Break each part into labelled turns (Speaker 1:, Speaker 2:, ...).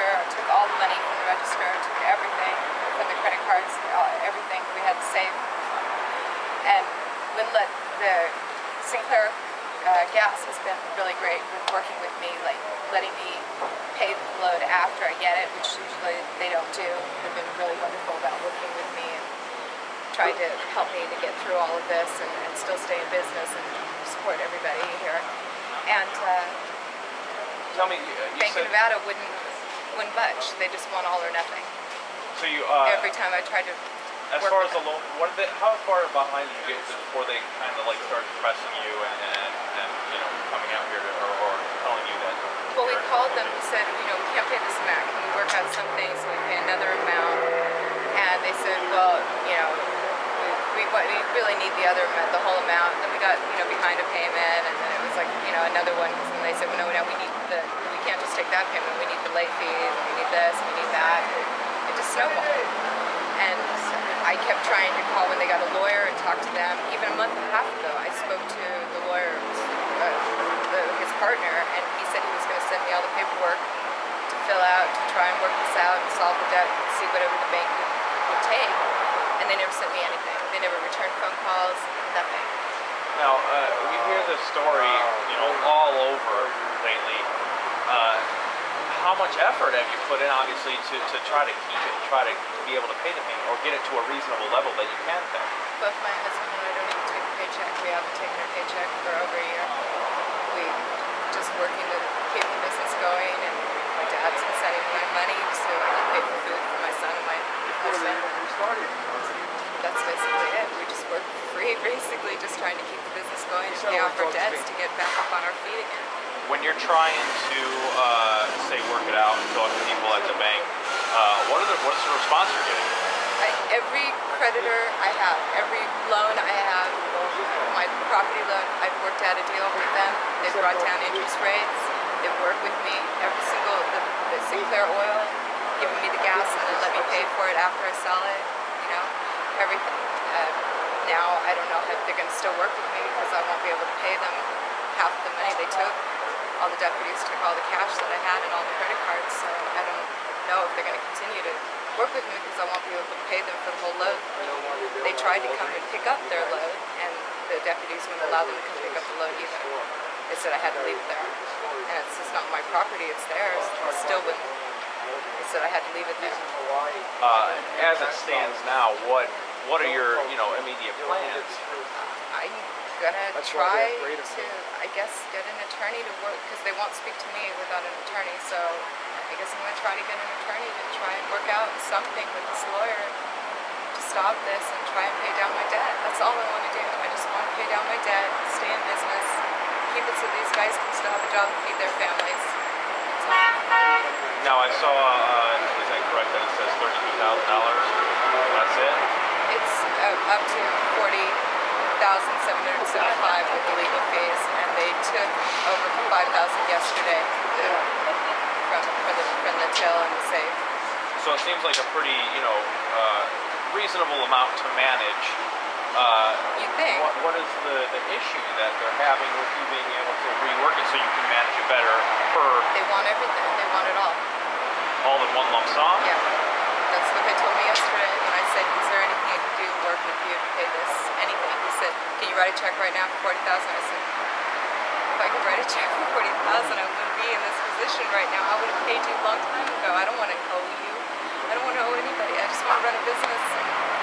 Speaker 1: register, took all the money from the register, took everything from the credit cards, everything we had saved, and wouldn't let the Sinclair gas has been really great with working with me, like letting me pay the load after I get it, which usually they don't do. They've been really wonderful about working with me and trying to help me to get through all of this and still stay in business and support everybody here. And
Speaker 2: tell me,
Speaker 1: Bank of Nevada wouldn't budge. They just want all or nothing.
Speaker 2: So you
Speaker 1: every time I tried to.
Speaker 2: As far as the loan, how far behind did you get before they kind of like started pressing you and coming out here or telling you that?
Speaker 1: Well, we called them and said, we can't pay this amount. Can we work out some things so we pay another amount? And they said, well, we really need the whole amount. And then we got behind a payment, and then it was like another one. And they said, well, no, we can't just take that payment. We need the late fees. We need this. We need that. It just snowballed. And I kept trying to call when they got a lawyer and talk to them. Even a month and a half ago, I spoke to the lawyer, his partner, and he said he was going to send me all the paperwork to fill out, to try and work this out and solve the debt and see whatever the bank would take. And they never sent me anything. They never returned phone calls, nothing.
Speaker 2: Now, we hear this story, all over lately. How much effort have you put in, obviously, to try to keep it and try to be able to pay the payment or get it to a reasonable level that you can pay?
Speaker 1: Both my husband and I don't even take a paycheck. We haven't taken a paycheck for over a year. We just working to keep the business going, and my dad's been sending me my money so I can pay for food for my son and my husband. That's basically it. We just work for free, basically, just trying to keep the business going and pay off our debts to get back up on our feet again.
Speaker 2: When you're trying to, say, work it out and talk to people at the bank, what's the response you're getting?
Speaker 1: Every creditor I have, every loan I have, my property loan, I've worked out a deal with them. They've brought down interest rates. They've worked with me. Every single, the Sinclair oil, giving me the gas and then let me pay for it after I sell it, everything. Now I don't know if they're going to still work with me because I won't be able to pay them half the money they took. All the deputies took all the cash that I had and all the credit cards, so I don't know if they're going to continue to work with me because I won't be able to pay them for the whole load. They tried to come and pick up their load, and the deputies wouldn't allow them to come pick up the load either. They said I had to leave it there. And it's just not my property, it's theirs. I still wouldn't. They said I had to leave it there.
Speaker 2: As it stands now, what are your immediate plans?
Speaker 1: I'm gonna try to, I guess, get an attorney to work because they won't speak to me without an attorney. So I guess I'm gonna try to get an attorney to try and work out something with this lawyer to stop this and try and pay down my debt. That's all I want to do. I just want to pay down my debt, stay in business, keep it so these guys can still have a job and feed their families.
Speaker 2: Now I saw, is that correct, that it says $32,000? That's it?
Speaker 1: It's up to $40,775 with the legal fees, and they took over $5,000 yesterday from the till and the safe.
Speaker 2: So it seems like a pretty, reasonable amount to manage.
Speaker 1: You think?
Speaker 2: What is the issue that they're having with you being able to rework it so you can manage it better per...
Speaker 1: They want everything. They want it all.
Speaker 2: All in one lump sum?
Speaker 1: Yeah. That's what they told me yesterday when I said, is there anything I can do to work with you to pay this? Anything. He said, can you write a check right now for $40,000? I said, if I could write a check for $40,000, I wouldn't be in this position right now. I would have paid you a long time ago. I don't want to owe you. I don't want to owe anybody. I just want to run a business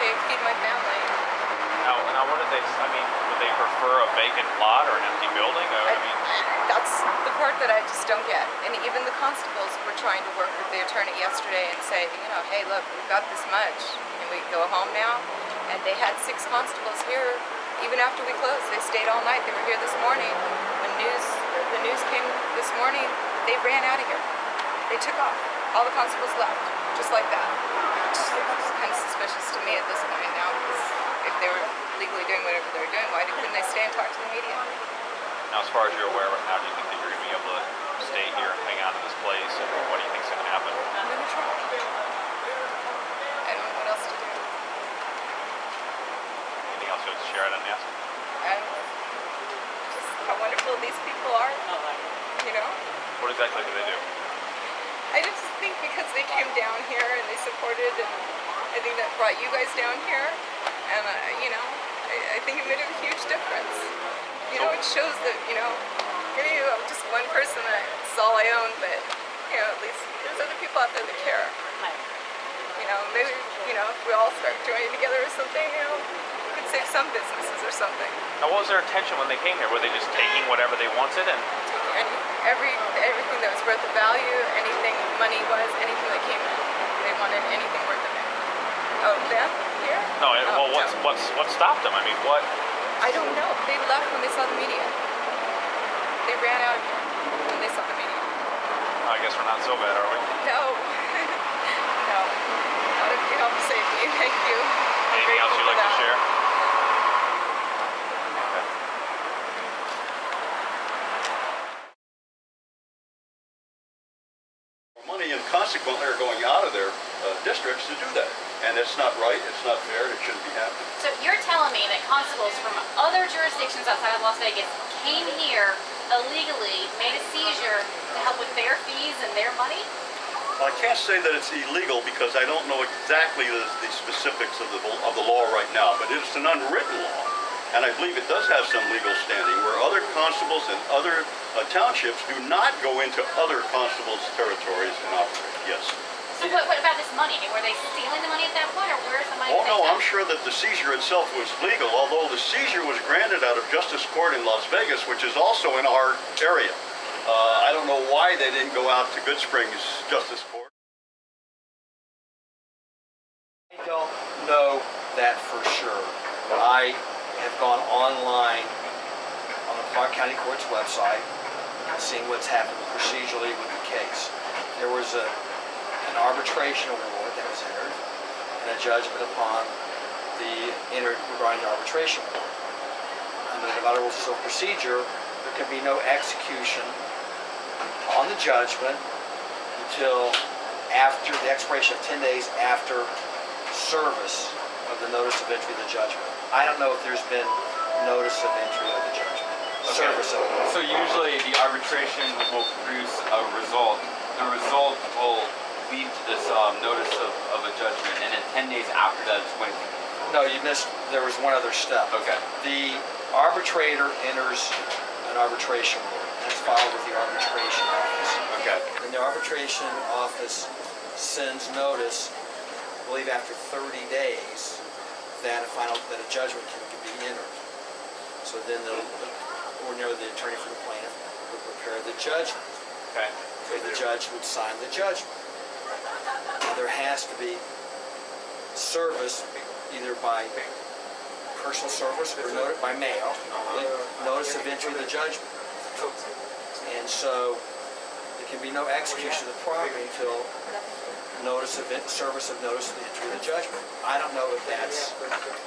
Speaker 1: and feed my family.
Speaker 2: Now, what did would they prefer a vacant lot or an empty building?
Speaker 1: That's the part that I just don't get. And even the constables were trying to work with the attorney yesterday and say, hey, look, we've got this much. Can we go home now? And they had 6 constables here. Even after we closed, they stayed all night. They were here this morning. When the news came this morning, they ran out of here. They took off. All the constables left, just like that. It's kind of suspicious to me at this point now, because if they were legally doing whatever they were doing, why couldn't they stay and talk to the media?
Speaker 2: Now, as far as you're aware of it now, do you think that you're going to be able to stay here and hang out in this place? And what do you think is going to happen?
Speaker 1: I'm going to try. I don't know what else to do.
Speaker 2: Anything else you want to share? I didn't ask.
Speaker 1: Just how wonderful these people are,
Speaker 2: What exactly do they do?
Speaker 1: I just think because because they came down here and they supported, and I think that brought you guys down here, and you know, I think it made a huge difference. You know, it shows that, you know, maybe I'm just one person, that's all I own, but, you know, at least there's other people out there that care. You know, maybe, you know, if we all start joining together or something, you know, we could save some businesses or something.
Speaker 2: Now, what was their intention when they came here? Were they just taking whatever they wanted and?
Speaker 1: And everything that was worth of value, anything money-wise, anything that came in, they wanted anything worth of it. Oh, them here?
Speaker 2: No,
Speaker 1: Oh,
Speaker 2: well, what stopped them? I mean, what?
Speaker 1: I don't know. They left when they saw the media. They ran out when they saw the media.
Speaker 2: I guess we're not so bad, are we?
Speaker 1: No. No. Not if you help save me. Thank you.
Speaker 2: Anything else you'd like to share?
Speaker 3: Money and consequently are going out of their districts to do that. And it's not right, it's not fair, it shouldn't be happening.
Speaker 4: So you're telling me that constables from other jurisdictions outside of Las Vegas came here illegally, made a seizure to help with their fees and their money?
Speaker 3: Well, I can't say that it's illegal because I don't know exactly the specifics of the law right now, but it's an unwritten law. And I believe it does have some legal standing where other constables and other townships do not go into other constables' territories and operate, yes.
Speaker 4: So what about this money? Were they stealing the money at that point, or where's the money?
Speaker 3: Oh no, I'm sure that the seizure itself was legal, although the seizure was granted out of Justice Court in Las Vegas, which is also in our area. I don't know why they didn't go out to Good Springs Justice Court.
Speaker 5: I don't know that for sure. I have gone online on the Clark County Court's website and seen what's happened procedurally with the case. There was an arbitration award that was entered and a judgment upon the entered regarding the arbitration award. Under the Nevada Rules of Civil Procedure, there can be no execution on the judgment until after the expiration of 10 days after service of the notice of entry of the judgment. I don't know if there's been notice of entry of the judgment.
Speaker 6: Okay.
Speaker 5: Service of it.
Speaker 6: So usually the arbitration will produce a result. The result will lead to this notice of a judgment, and then 10 days after that is when.
Speaker 5: No, you missed. There was one other step.
Speaker 6: Okay.
Speaker 5: The arbitrator enters an arbitration award. That's filed with the arbitration office.
Speaker 6: Okay.
Speaker 5: And the arbitration office sends notice, I believe after 30 days, that a judgment can be entered. So then ordinarily the attorney for the plaintiff would prepare the judgment.
Speaker 6: Okay.
Speaker 5: So the judge would sign the judgment. Now there has to be service either by personal service or by mail, notice of entry of the judgment. And so there can be no execution of the property until service of notice of entry of the judgment. I don't know if that's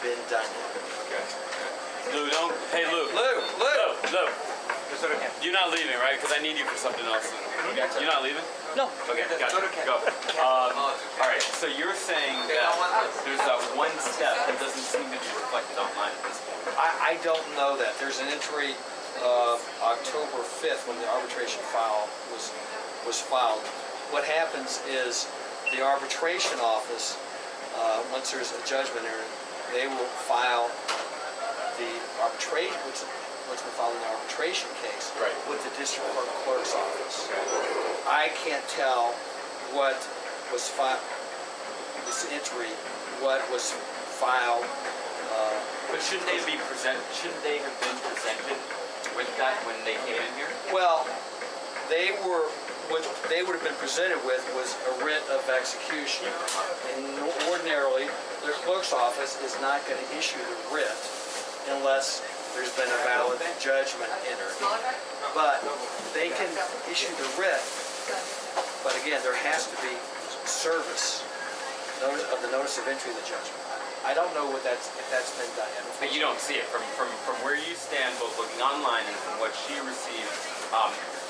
Speaker 5: been done yet.
Speaker 6: Okay. Lou, don't. Hey, Lou.
Speaker 5: Lou.
Speaker 6: You're not leaving, right? Because I need you for something else. You're not leaving?
Speaker 5: No.
Speaker 6: Okay, gotcha. Go. All right. So you're saying that there's that one step that doesn't seem to be reflected online at this point.
Speaker 5: I don't know that. There's an entry of October 5th when the arbitration file was filed. What happens is the arbitration office, once there's a judgment there, they will file the arbitration, what's been filed in the arbitration case,
Speaker 6: right,
Speaker 5: with the district court clerk's office. I can't tell what was filed, this entry, what was filed.
Speaker 6: But shouldn't they have been presented with that when they came in here?
Speaker 5: Well, what they would have been presented with was a writ of execution. And ordinarily, the clerk's office is not going to issue the writ unless there's been a valid judgment entered. But they can issue the writ, but again, there has to be service of the notice of entry of the judgment. I don't know if that's been done yet.
Speaker 6: But you don't see it from where you stand, both looking online and from what she received.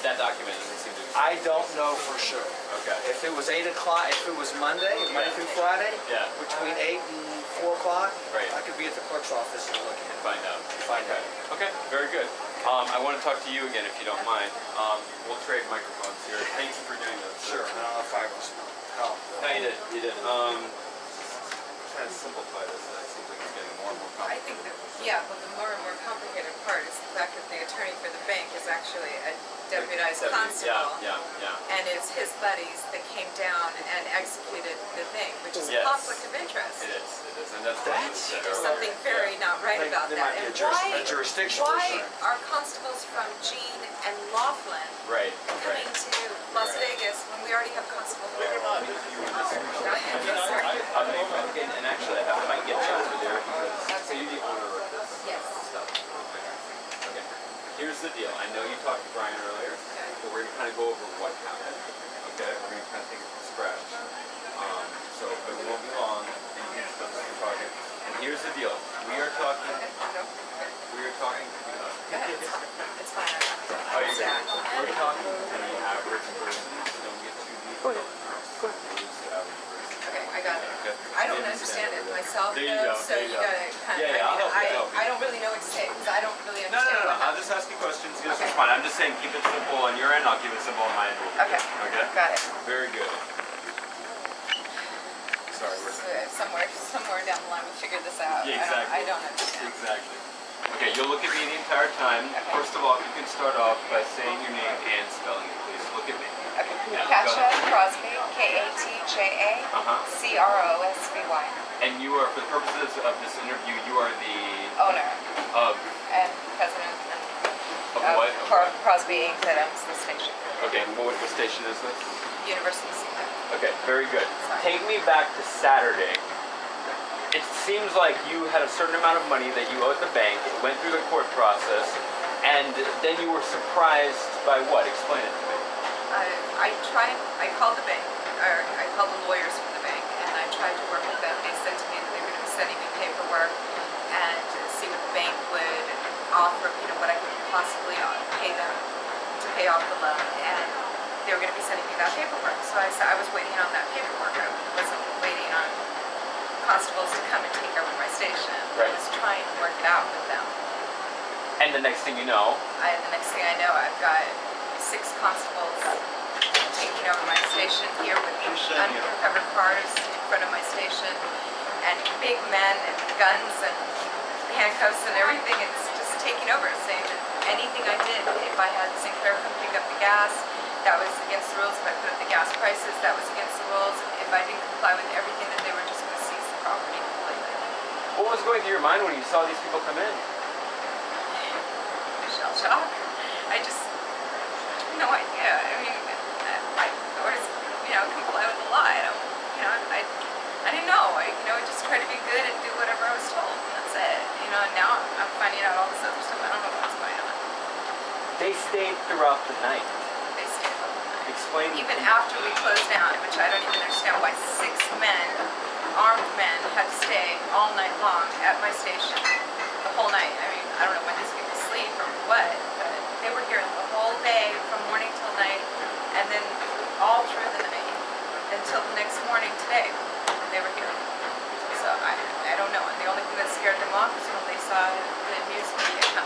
Speaker 6: That document doesn't seem to be.
Speaker 5: I don't know for sure.
Speaker 6: Okay.
Speaker 5: If it was 8 o'clock, if it was Monday through Friday,
Speaker 6: yeah,
Speaker 5: between 8 and 4 o'clock,
Speaker 6: right,
Speaker 5: I could be at the clerk's office and look and
Speaker 6: find out. Okay, very good. I want to talk to you again if you don't mind. We'll trade microphones here. Thank you for doing this.
Speaker 5: Sure. I don't know if I was.
Speaker 6: No, you did. You did. Trying to simplify this. That seems like it's getting more and more
Speaker 1: I
Speaker 6: complicated.
Speaker 1: think that, yeah, but the more and more complicated part is the fact that the attorney for the bank is actually a deputized constable.
Speaker 6: Yeah, yeah, yeah.
Speaker 1: And it's his buddies that came down and executed the thing, which is a
Speaker 6: Yes.
Speaker 1: conflict of interest.
Speaker 6: It is. It is. And that's what I said
Speaker 1: There's
Speaker 6: earlier.
Speaker 1: something very not right
Speaker 5: There-
Speaker 1: about
Speaker 5: there
Speaker 1: that.
Speaker 5: might be
Speaker 1: And
Speaker 5: a jurisdictional
Speaker 1: why
Speaker 5: issue.
Speaker 1: are constables from Jean and Laughlin
Speaker 6: Right.
Speaker 1: coming to Las Vegas when we already have constables?
Speaker 6: And actually, I might get you over there because so you're the owner of this
Speaker 1: Yes.
Speaker 6: stuff. Okay. Here's the deal. I know you talked to Brian earlier, but we're gonna kind of go over what happened. Okay. We're gonna kind of take it from scratch. But we won't be long. And you can start talking. And here's the deal. We are talking. We are talking.
Speaker 1: Go ahead, it's fine.
Speaker 6: Oh, you're
Speaker 1: Yeah.
Speaker 6: good. We're talking to the average person. So don't get too deep. Go ahead. Go ahead. Who's the average person?
Speaker 1: Okay, I got it.
Speaker 6: Okay.
Speaker 1: I don't understand it myself,
Speaker 6: There you
Speaker 1: though,
Speaker 6: go,
Speaker 1: so
Speaker 6: there
Speaker 1: you
Speaker 6: you go.
Speaker 1: gotta kind of,
Speaker 6: Yeah, I'll help you, I'll help you.
Speaker 1: I don't really know what to say, because I don't really
Speaker 6: No,
Speaker 1: understand what
Speaker 6: I'll
Speaker 1: happened.
Speaker 6: just ask you questions. This
Speaker 1: Okay.
Speaker 6: is fine. I'm just saying keep it simple on your end. I'll keep it simple on my end.
Speaker 1: Okay,
Speaker 6: Okay?
Speaker 1: got it.
Speaker 6: Very good. Sorry, we're...
Speaker 1: Somewhere down the line we'll figure this out.
Speaker 6: Yeah, exactly.
Speaker 1: I don't understand.
Speaker 6: Exactly. Okay, you'll look at me the entire time.
Speaker 1: Okay.
Speaker 6: First of all, if you can start off by saying your name and spelling it, please. Look at me.
Speaker 1: Okay,
Speaker 6: Yeah,
Speaker 1: Katia
Speaker 6: go ahead.
Speaker 1: Crosby, Katja
Speaker 6: Uh-huh.
Speaker 1: Crosby,
Speaker 6: And you are, for the purposes of this interview, you are the...
Speaker 1: owner
Speaker 6: Of...
Speaker 1: and president
Speaker 6: Of
Speaker 1: of
Speaker 6: what?
Speaker 1: Crosby Inc. that owns the station,
Speaker 6: Okay, what station is this?
Speaker 1: University of Sinclair.
Speaker 6: Okay, very good.
Speaker 1: Sorry.
Speaker 6: Take me back to Saturday. It seems like you had a certain amount of money that you owed the bank, it went through the court process, and then you were surprised by what? Explain it to me.
Speaker 1: I called the bank, or I called the lawyers for the bank, and I tried to work with them. They said to me that they were going to be sending me paperwork and see what the bank would offer, what I could possibly pay them to pay off the loan, and they were going to be sending me that paperwork. So I said I was waiting on that paperwork. I wasn't waiting on constables to come and take over my station.
Speaker 6: Right.
Speaker 1: I was trying to work it out with them.
Speaker 6: And the next thing you know,
Speaker 1: The next thing I know, I've got 6 constables taking over my station here with uncovered cars in front of my station, and big men and guns and handcuffs and everything. It's just taking over, saying that anything I did, if I had Sinclair come pick up the gas, that was against the rules. If I put up the gas prices, that was against the rules. If I didn't comply with everything, that they were just going to seize the property completely.
Speaker 6: what was going through your mind when you saw these people come in?
Speaker 1: Shell shock. I just no idea. I mean, I of course, comply with the law. I don't, I didn't know. I just try to be good and do whatever I was told. And that's it. And now I'm finding out all this other stuff. I don't know what's going on.
Speaker 6: They stayed throughout the night.
Speaker 1: They stayed up all night.
Speaker 6: Explain.
Speaker 1: Even after we closed down, which I don't even understand why 6 men, armed men, had to stay all night long at my station. The whole night. I mean, I don't know when these people sleep or what, but they were here the whole day from morning till night, and then all through the night until the next morning today. They were here. So I don't know. And the only thing that scared them off is when they saw the news media come.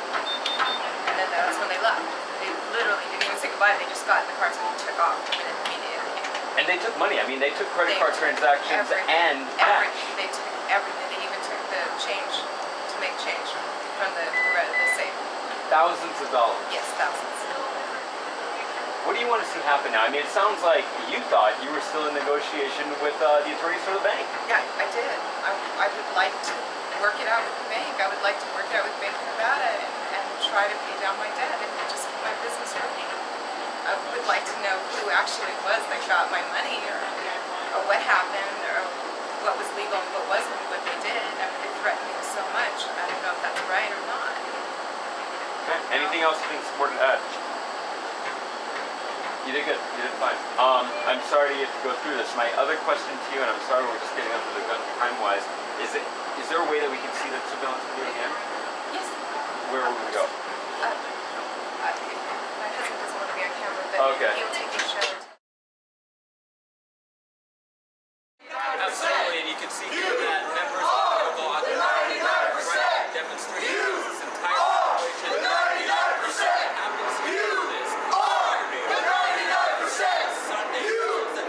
Speaker 1: And then that's when they left. They literally didn't even say goodbye. They just got in the cars and took off immediately.
Speaker 6: And they took money. I mean, they took credit card transactions and cash.
Speaker 1: They took everything. They even took the change to make change from the safe.
Speaker 6: Thousands of dollars.
Speaker 1: Yes, thousands.
Speaker 6: What do you want to see happen now? I mean, it sounds like you thought you were still in negotiation with the attorneys for the bank.
Speaker 1: Yeah, I did. I would like to work it out with the bank. I would like to work it out with Bank of Nevada and try to pay down my debt and just keep my business running. I would like to know who actually it was that got my money, or what happened, or what was legal and what wasn't, what they did. I mean, they threatened me so much. I don't know if that's right or not.
Speaker 6: Okay. Anything else you think is important to add? You did good. You did fine. I'm sorry to have to go through this. My other question to you, and I'm sorry we're just getting under the gun time-wise, is there a way that we can see that surveillance video again?
Speaker 1: Yes.
Speaker 6: Where will we go?
Speaker 1: My husband doesn't want to be on camera, but
Speaker 6: Okay.
Speaker 1: he'll take his show.
Speaker 7: Absolutely, and you can see here that members of the local occupied demonstration this entire situation. Happens to this Sunday, the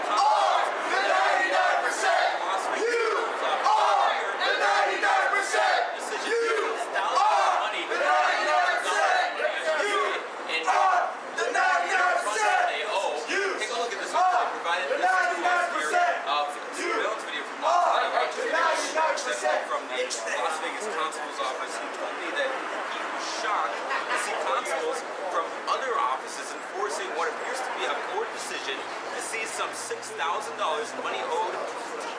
Speaker 7: $6,000 in money owed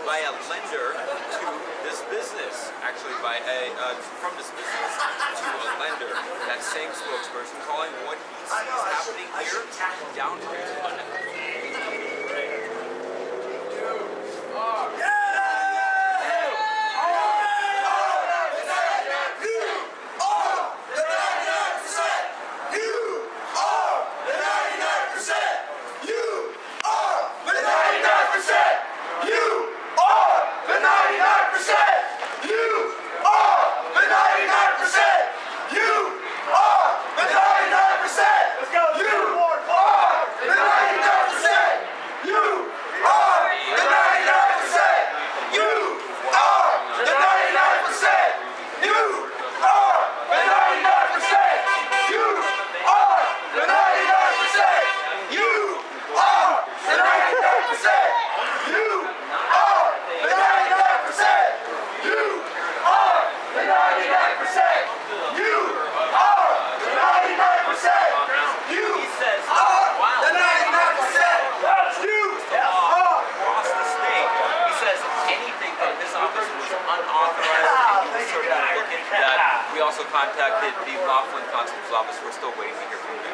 Speaker 7: by a lender to this business, actually by from this business to a lender. That same spokesperson calling what he sees happening here downgrade. We also contacted the Laughlin Constable's office. We're still waiting to hear from them.